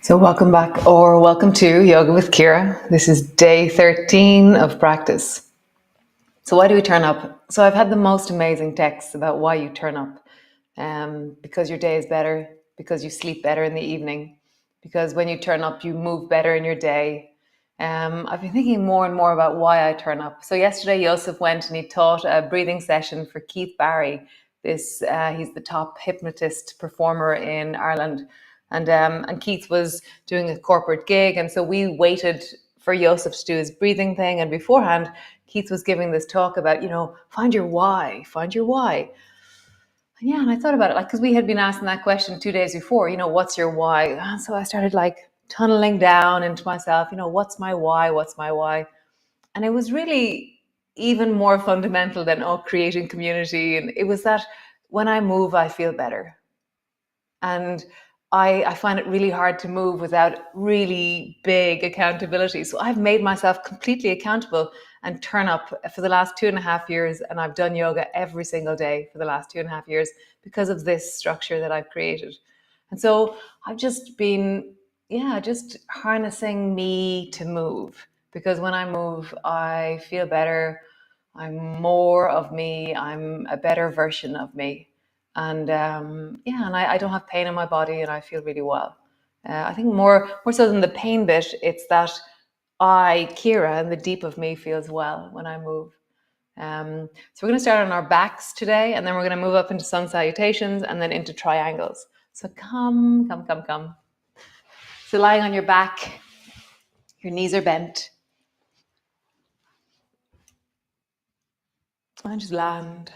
So welcome back, or welcome to Yoga with Ciara. This is day 13 of practice. So why do we turn up? So I've had the most amazing texts about why you turn up. Because your day is better, because you sleep better in the evening, because when you turn up, you move better in your day. I've been thinking more and more about why I turn up. So yesterday, Joseph went and he taught a breathing session for Keith Barry. He's the top hypnotist performer in Ireland. And Keith was doing a corporate gig. And so we waited for Joseph to do his breathing thing. And beforehand, Keith was giving this talk about, find your why, find your why. Yeah, and I thought about it, because we had been asking that question 2 days before, what's your why? And so I started tunneling down into myself, what's my why? What's my why? And it was really even more fundamental than creating community. And it was that when I move, I feel better. And I find it really hard to move without really big accountability. So I've made myself completely accountable and turn up for the last 2.5 years. And I've done yoga every single day for the last 2.5 years because of this structure that I've created. And so I've just been, just harnessing me to move. Because when I move, I feel better. I'm more of me. I'm a better version of me. And I don't have pain in my body and I feel really well. I think more so than the pain bit, it's that Ciara, and the deep of me feels well when I move. So we're going to start on our backs today, and then we're going to move up into sun salutations and then into triangles. So come. So lying on your back, your knees are bent. And just land.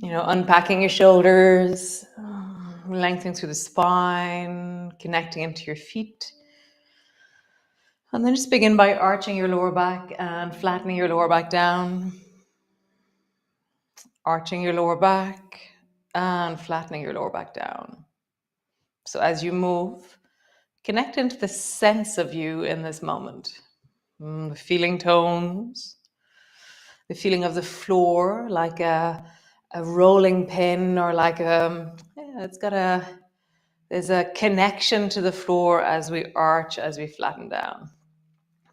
Unpacking your shoulders, lengthening through the spine, connecting into your feet. And then just begin by arching your lower back and flattening your lower back down. Arching your lower back and flattening your lower back down. So as you move, connect into the sense of you in this moment. The feeling tones, the feeling of the floor, like a rolling pin, or there's a connection to the floor as we arch, as we flatten down.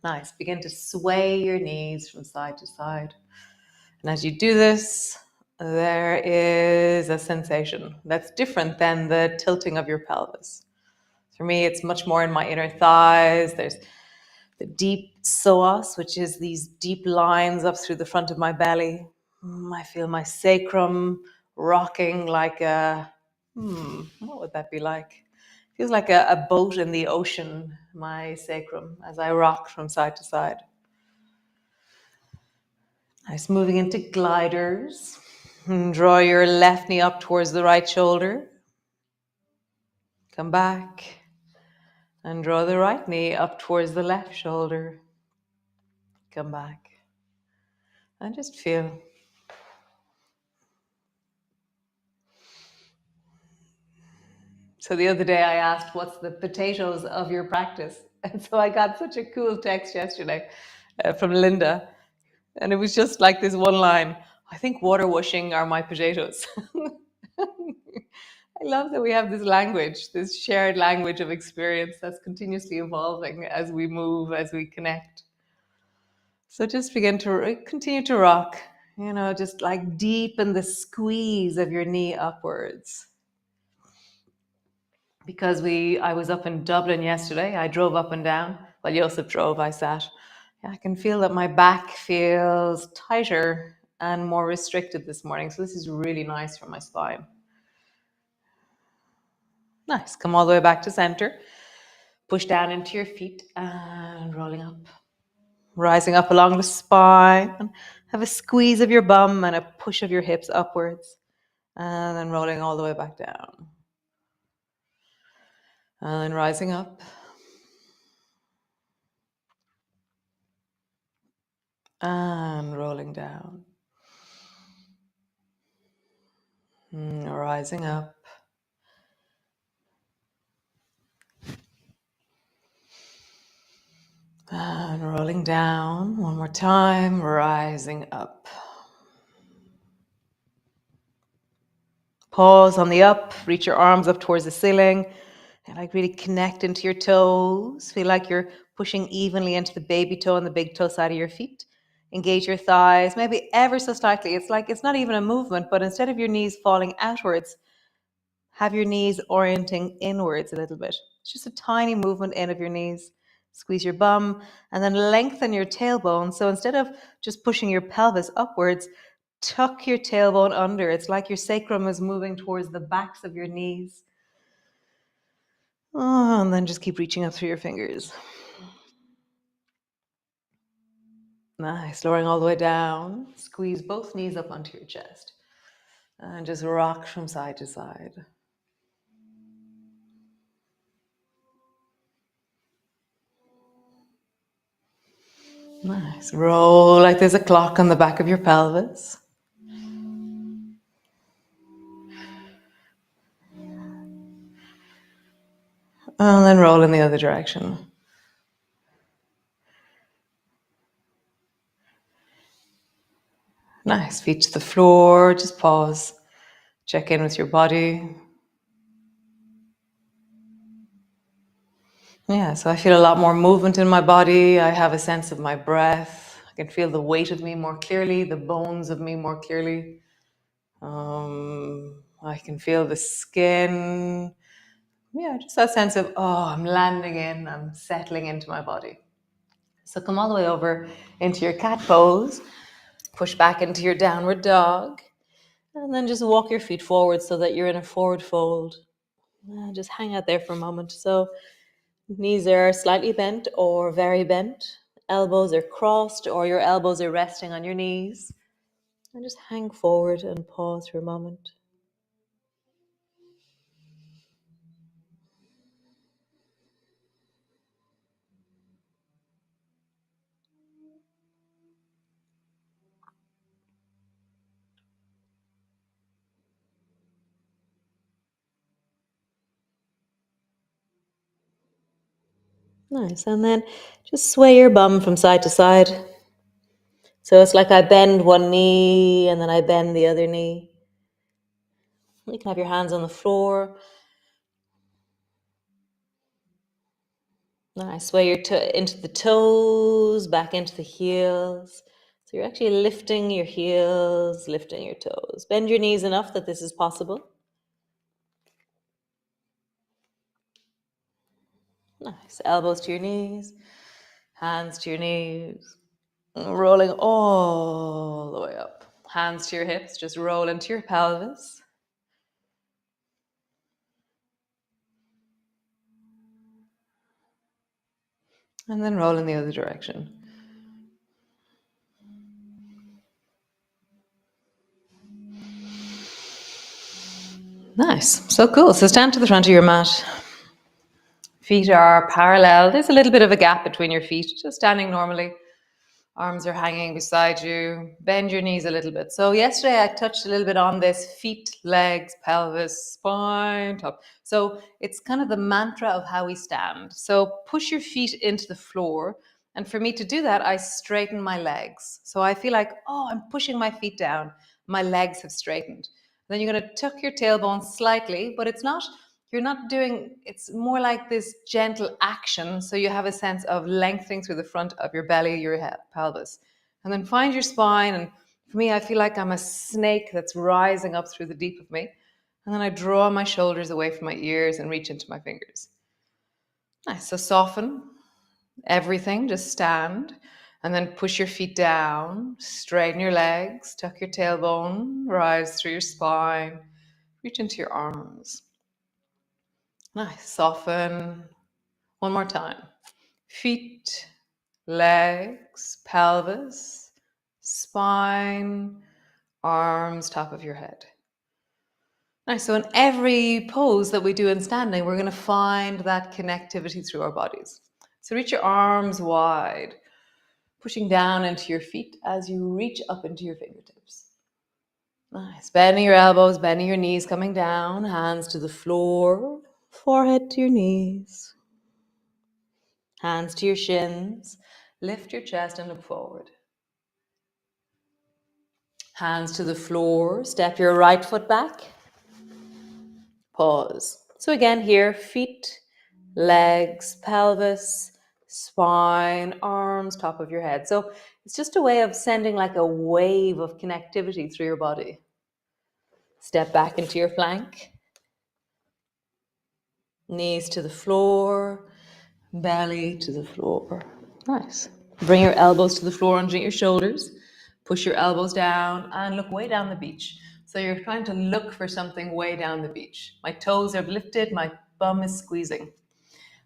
Nice. Begin to sway your knees from side to side. And as you do this, there is a sensation that's different than the tilting of your pelvis. For me, it's much more in my inner thighs. There's the deep psoas, which is these deep lines up through the front of my belly. I feel my sacrum rocking like what would that be like? Feels like a boat in the ocean, my sacrum, as I rock from side to side. Nice, moving into gliders. Draw your left knee up towards the right shoulder. Come back. And draw the right knee up towards the left shoulder. Come back. And just feel. So the other day I asked, what's the potatoes of your practice? And so I got such a cool text yesterday from Linda. And it was just like this one line: I think water washing are my potatoes. I love that we have this language, this shared language of experience that's continuously evolving as we move, as we connect. So just begin to continue to rock, just like deepen the squeeze of your knee upwards. Because I was up in Dublin yesterday, I drove up and down. Well, Joseph drove, I sat. I can feel that my back feels tighter and more restricted this morning. So this is really nice for my spine. Nice. Come all the way back to center. Push down into your feet and rolling up. Rising up along the spine. Have a squeeze of your bum and a push of your hips upwards. And then rolling all the way back down. And then rising up. And rolling down. Rising up. And rolling down. One more time. Rising up. Pause on the up. Reach your arms up towards the ceiling. And like really connect into your toes. Feel like you're pushing evenly into the baby toe and the big toe side of your feet. Engage your thighs, maybe ever so slightly. It's like it's not even a movement, but instead of your knees falling outwards, have your knees orienting inwards a little bit. It's just a tiny movement in of your knees. Squeeze your bum and then lengthen your tailbone. So instead of just pushing your pelvis upwards, tuck your tailbone under. It's like your sacrum is moving towards the backs of your knees. Oh, and then just keep reaching up through your fingers. Nice. Lowering all the way down. Squeeze both knees up onto your chest. And just rock from side to side. Nice. Roll like there's a clock on the back of your pelvis. And then roll in the other direction. Nice. Feet to the floor. Just pause. Check in with your body. Yeah, so I feel a lot more movement in my body. I have a sense of my breath. I can feel the weight of me more clearly, the bones of me more clearly. I can feel the skin. Yeah, just that sense of, I'm landing in, I'm settling into my body. So come all the way over into your cat pose. Push back into your downward dog. And then just walk your feet forward so that you're in a forward fold. Just hang out there for a moment. So knees are slightly bent or very bent. Elbows are crossed or your elbows are resting on your knees. And just hang forward and pause for a moment. Nice. And then just sway your bum from side to side. So it's like I bend one knee and then I bend the other knee. You can have your hands on the floor. Nice. Sway into the toes, back into the heels. So you're actually lifting your heels, lifting your toes. Bend your knees enough that this is possible. Nice. Elbows to your knees, hands to your knees, rolling all the way up. Hands to your hips, just roll into your pelvis. And then roll in the other direction. Nice. So cool. So stand to the front of your mat. Feet are parallel. There's a little bit of a gap between your feet, just standing normally. Arms are hanging beside you. Bend your knees a little bit. So yesterday I touched a little bit on this: feet, legs, pelvis, spine, top. So it's kind of the mantra of how we stand. So push your feet into the floor. And for me to do that, I straighten my legs. So I feel like, oh, I'm pushing my feet down. My legs have straightened. Then you're going to tuck your tailbone slightly, but you're not doing, it's more like this gentle action. So you have a sense of lengthening through the front of your belly, your head, pelvis. And then find your spine. And for me, I feel like I'm a snake that's rising up through the deep of me. And then I draw my shoulders away from my ears and reach into my fingers. Nice. So soften everything, just stand. And then push your feet down, straighten your legs, tuck your tailbone, rise through your spine, reach into your arms. Nice. Soften. One more time. Feet, legs, pelvis, spine, arms, top of your head. Nice. So in every pose that we do in standing, we're going to find that connectivity through our bodies. So reach your arms wide, pushing down into your feet as you reach up into your fingertips. Nice. Bending your elbows, bending your knees, coming down, hands to the floor, forehead to your knees. Hands to your shins. Lift your chest and look forward. Hands to the floor. Step your right foot back. Pause. So again here, feet, legs, pelvis, spine, arms, top of your head. So it's just a way of sending like a wave of connectivity through your body. Step back into your plank. Knees to the floor. Belly to the floor. Nice. Bring your elbows to the floor underneath your shoulders. Push your elbows down and look way down the beach. So you're trying to look for something way down the beach. My toes are lifted, my bum is squeezing.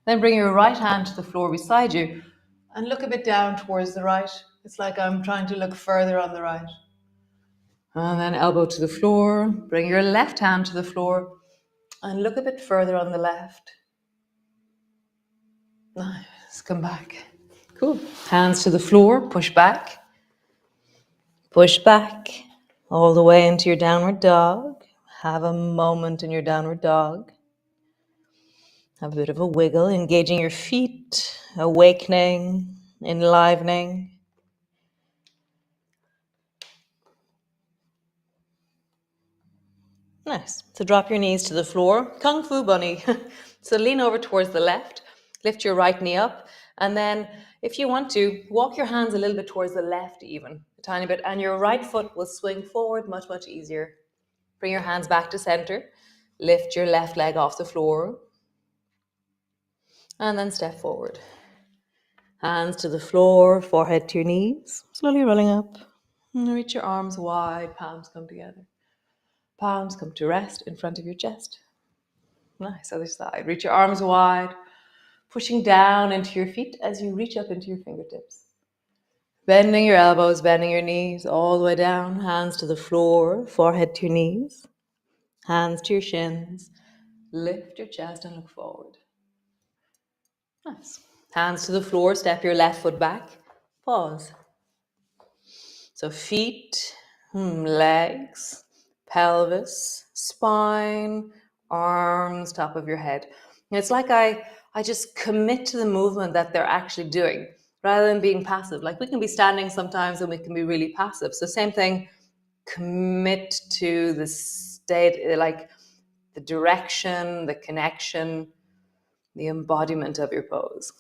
Then bring your right hand to the floor beside you and look a bit down towards the right. It's like I'm trying to look further on the right. And then elbow to the floor. Bring your left hand to the floor and look a bit further on the left. Nice. Come back. Cool. Hands to the floor. Push back. Push back all the way into your downward dog. Have a moment in your downward dog. Have a bit of a wiggle, engaging your feet, awakening, enlivening. Nice. So drop your knees to the floor. Kung Fu Bunny. So lean over towards the left. Lift your right knee up. And then if you want to, walk your hands a little bit towards the left even, a tiny bit. And your right foot will swing forward much, much easier. Bring your hands back to center. Lift your left leg off the floor. And then step forward. Hands to the floor, forehead to your knees. Slowly rolling up. And reach your arms wide, palms come together. Palms come to rest in front of your chest. Nice, other side. Reach your arms wide, pushing down into your feet as you reach up into your fingertips. Bending your elbows, bending your knees all the way down. Hands to the floor, forehead to your knees. Hands to your shins. Lift your chest and look forward. Nice. Hands to the floor, step your left foot back. Pause. So feet, legs, pelvis, spine, arms, top of your head. And it's like I just commit to the movement that they're actually doing rather than being passive. Like we can be standing sometimes and we can be really passive. So same thing, commit to the state, like the direction, the connection, the embodiment of your pose.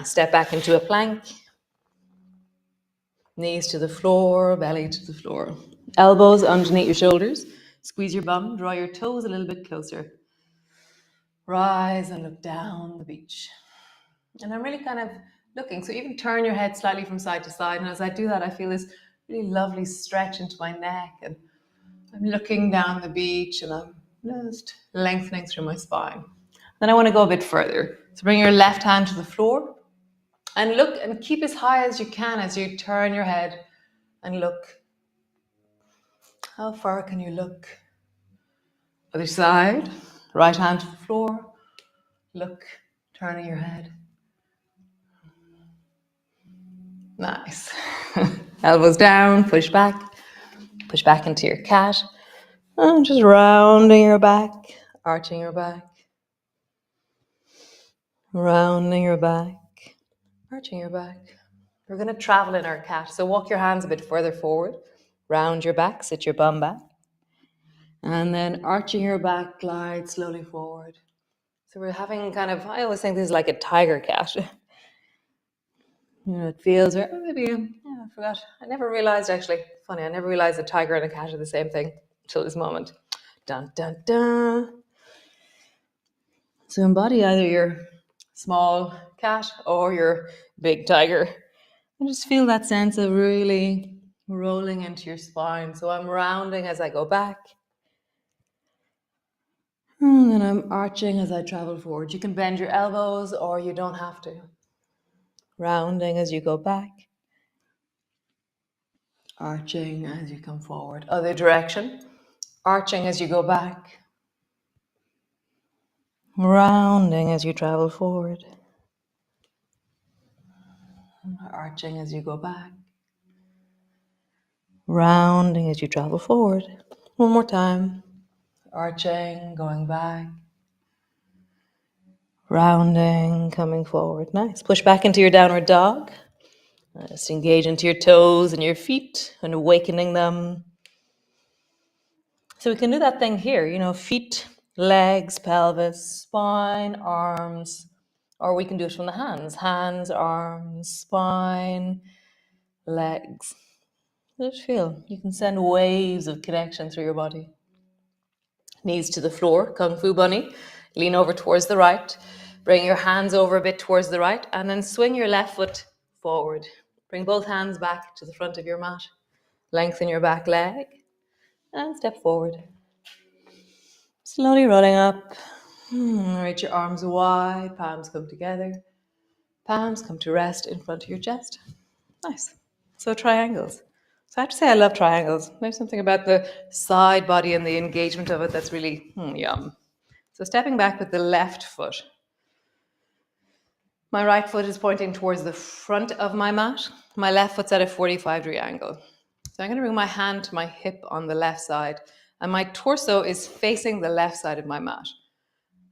Step back into a plank. Knees to the floor, belly to the floor. Elbows underneath your shoulders. Squeeze your bum, draw your toes a little bit closer. Rise and look down the beach. And I'm really kind of looking. So even turn your head slightly from side to side. And as I do that, I feel this really lovely stretch into my neck. And I'm looking down the beach and I'm just lengthening through my spine. Then I want to go a bit further. So bring your left hand to the floor. And look and keep as high as you can as you turn your head and look. How far can you look? Other side. Right hand to the floor. Look. Turning your head. Nice. Elbows down, push back. Push back into your cat. And just rounding your back, arching your back. Rounding your back, arching your back. We're going to travel in our cat. So walk your hands a bit further forward. Round your back, sit your bum back. And then arching your back, glide slowly forward. So we're having kind of, I always think this is like a tiger cat. It feels, or maybe, I forgot. I never realized actually, funny, I never realized a tiger and a cat are the same thing until this moment. Dun, dun, dun. So embody either your small cat or your big tiger. And just feel that sense of really rolling into your spine. So I'm rounding as I go back. And then I'm arching as I travel forward. You can bend your elbows or you don't have to. Rounding as you go back. Arching as you come forward. Other direction. Arching as you go back. Rounding as you travel forward. Arching as you go back. Rounding as you travel forward. One more time. Arching, going back. Rounding, coming forward. Nice. Push back into your downward dog. Just engage into your toes and your feet and awakening them. So we can do that thing here, feet, legs, pelvis, spine, arms, or we can do it from the hands. Hands, arms, spine, legs. Just feel. You can send waves of connection through your body. Knees to the floor, Kung Fu Bunny. Lean over towards the right. Bring your hands over a bit towards the right and then swing your left foot forward. Bring both hands back to the front of your mat. Lengthen your back leg and step forward. Slowly rolling up. Reach your arms wide, palms come together. Palms come to rest in front of your chest. Nice. So triangles. So I have to say I love triangles. There's something about the side body and the engagement of it that's really yum. So stepping back with the left foot. My right foot is pointing towards the front of my mat. My left foot's at a 45-degree angle. So I'm going to bring my hand to my hip on the left side, and my torso is facing the left side of my mat.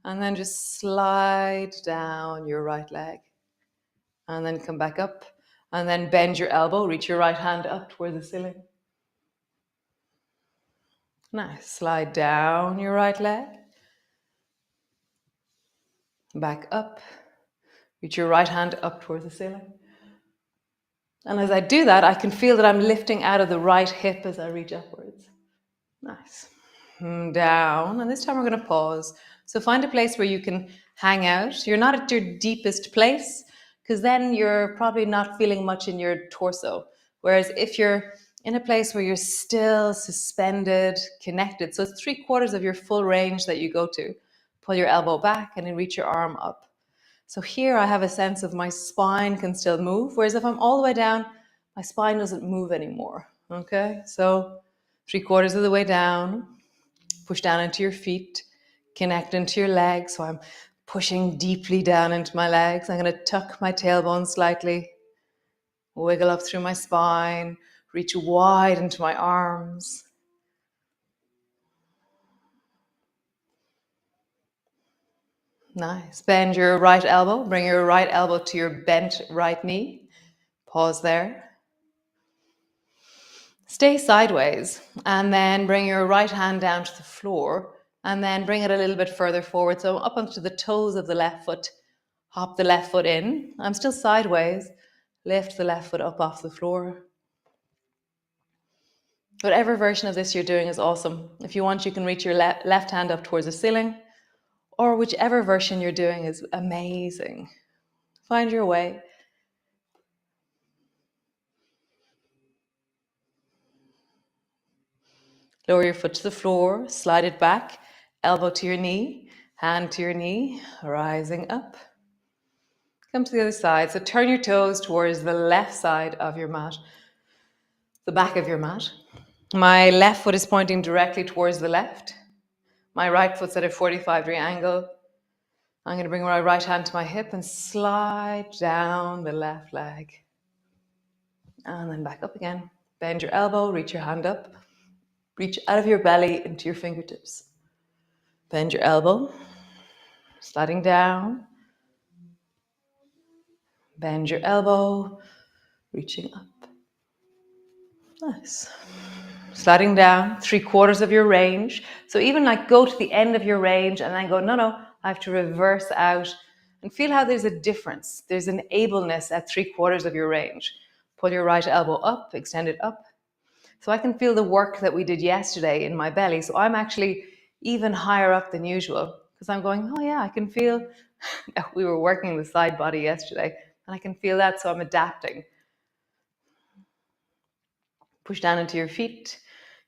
And then just slide down your right leg. And then come back up. And then bend your elbow, reach your right hand up toward the ceiling. Nice. Slide down your right leg. Back up. Reach your right hand up towards the ceiling. And as I do that, I can feel that I'm lifting out of the right hip as I reach upwards. Nice. Down. And this time we're going to pause. So find a place where you can hang out. You're not at your deepest place, because then you're probably not feeling much in your torso. Whereas if you're in a place where you're still suspended, connected, so it's 3/4 of your full range that you go to. Pull your elbow back and then reach your arm up. So here I have a sense of my spine can still move, whereas if I'm all the way down, my spine doesn't move anymore. Okay, so 3/4 of the way down, push down into your feet, connect into your legs. So I'm pushing deeply down into my legs. I'm going to tuck my tailbone slightly, wiggle up through my spine, reach wide into my arms. Nice. Bend your right elbow. Bring your right elbow to your bent right knee. Pause there. Stay sideways and then bring your right hand down to the floor and then bring it a little bit further forward. So up onto the toes of the left foot. Hop the left foot in. I'm still sideways. Lift the left foot up off the floor. Whatever version of this you're doing is awesome. If you want, you can reach your left hand up towards the ceiling, or whichever version you're doing is amazing. Find your way. Lower your foot to the floor, slide it back, elbow to your knee, hand to your knee, rising up. Come to the other side. So turn your toes towards the left side of your mat, the back of your mat. My left foot is pointing directly towards the left. My right foot's at a 45-degree angle. I'm going to bring my right hand to my hip and slide down the left leg. And then back up again. Bend your elbow, reach your hand up. Reach out of your belly into your fingertips. Bend your elbow, sliding down. Bend your elbow, reaching up. Nice. Sliding down 3/4 of your range. So even like go to the end of your range and then go, no, I have to reverse out, and feel how there's a difference. There's an ableness at 3/4 of your range. Pull your right elbow up, extend it up. So I can feel the work that we did yesterday in my belly. So I'm actually even higher up than usual because I'm going, oh yeah, I can feel we were working the side body yesterday and I can feel that. So I'm adapting. Push down into your feet,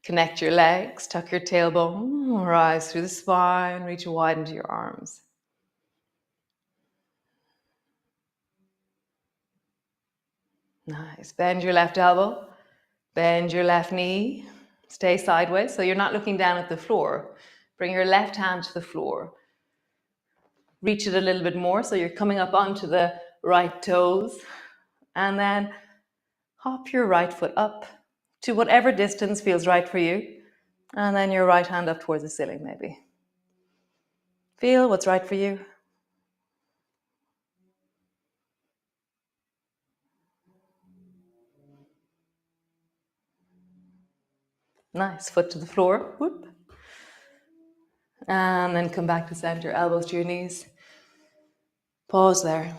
connect your legs, tuck your tailbone, rise through the spine, reach wide into your arms. Nice. Bend your left elbow, bend your left knee, stay sideways so you're not looking down at the floor. Bring your left hand to the floor. Reach it a little bit more so you're coming up onto the right toes, and then hop your right foot up to whatever distance feels right for you, and then your right hand up towards the ceiling maybe. Feel what's right for you. Nice. Foot to the floor. Whoop. And then come back to center, elbows to your knees. Pause there.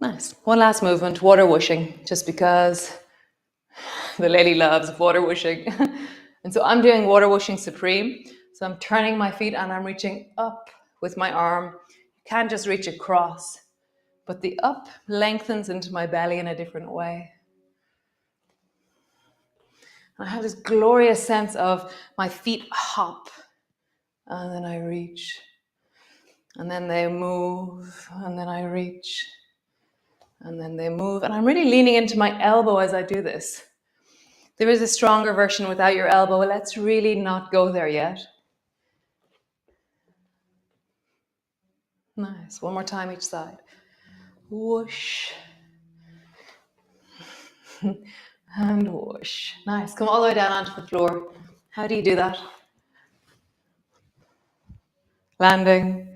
Nice. One last movement, water whooshing, just because the lady loves water whooshing. And so I'm doing water whooshing supreme. So I'm turning my feet and I'm reaching up with my arm. You can't just reach across, but the up lengthens into my belly in a different way. And I have this glorious sense of my feet hop, and then I reach, and then they move, and then I reach, and then they move. And I'm really leaning into my elbow as I do this. There is a stronger version without your elbow. Let's really not go there yet. Nice. One more time each side. Whoosh. And whoosh. Nice. Come all the way down onto the floor. How do you do that? Landing.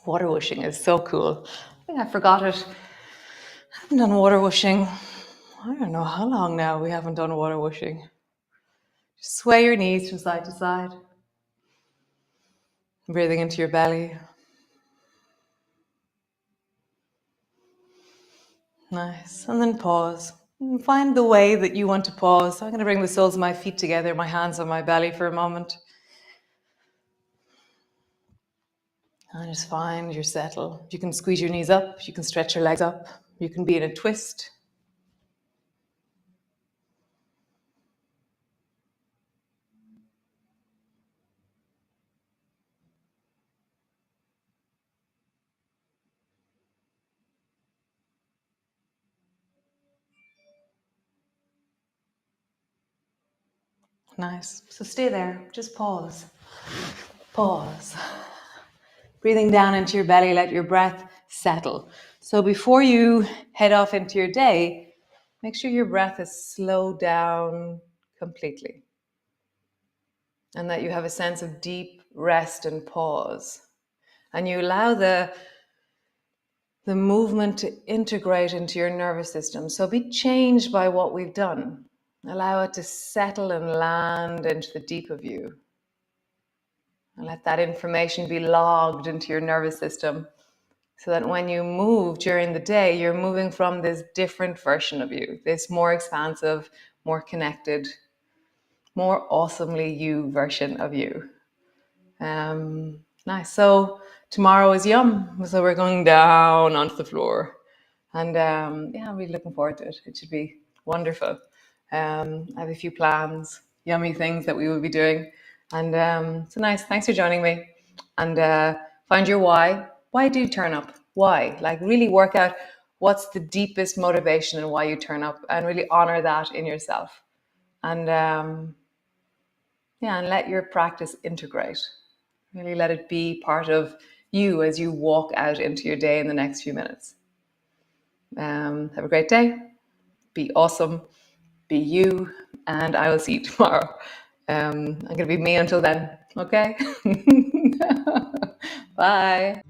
Water whooshing is so cool. I think I forgot it. I haven't done water whooshing. I don't know how long now we haven't done water whooshing. Just sway your knees from side to side. Breathing into your belly. Nice. And then pause. And find the way that you want to pause. So I'm going to bring the soles of my feet together, my hands on my belly for a moment. And just find your settle. You can squeeze your knees up. You can stretch your legs up. You can be in a twist. Nice. So stay there. Just pause. Pause. Breathing down into your belly, let your breath settle. So before you head off into your day, make sure your breath is slowed down completely, and that you have a sense of deep rest and pause. And you allow the movement to integrate into your nervous system. So be changed by what we've done. Allow it to settle and land into the deep of you. And let that information be logged into your nervous system, so that when you move during the day, you're moving from this different version of you, this more expansive, more connected, more awesomely you version of you. Nice. So tomorrow is yum. So we're going down onto the floor. And yeah, I'm really looking forward to it. It should be wonderful. I have a few plans, yummy things that we will be doing. And so nice. Thanks for joining me. And find your why. Why do you turn up? Why? Like really work out what's the deepest motivation and why you turn up, and really honor that in yourself. And Yeah, and let your practice integrate. Really let it be part of you as you walk out into your day in the next few minutes. Have a great day. Be awesome. Be you. And I will see you tomorrow. I'm going to be me until then. Okay? Bye.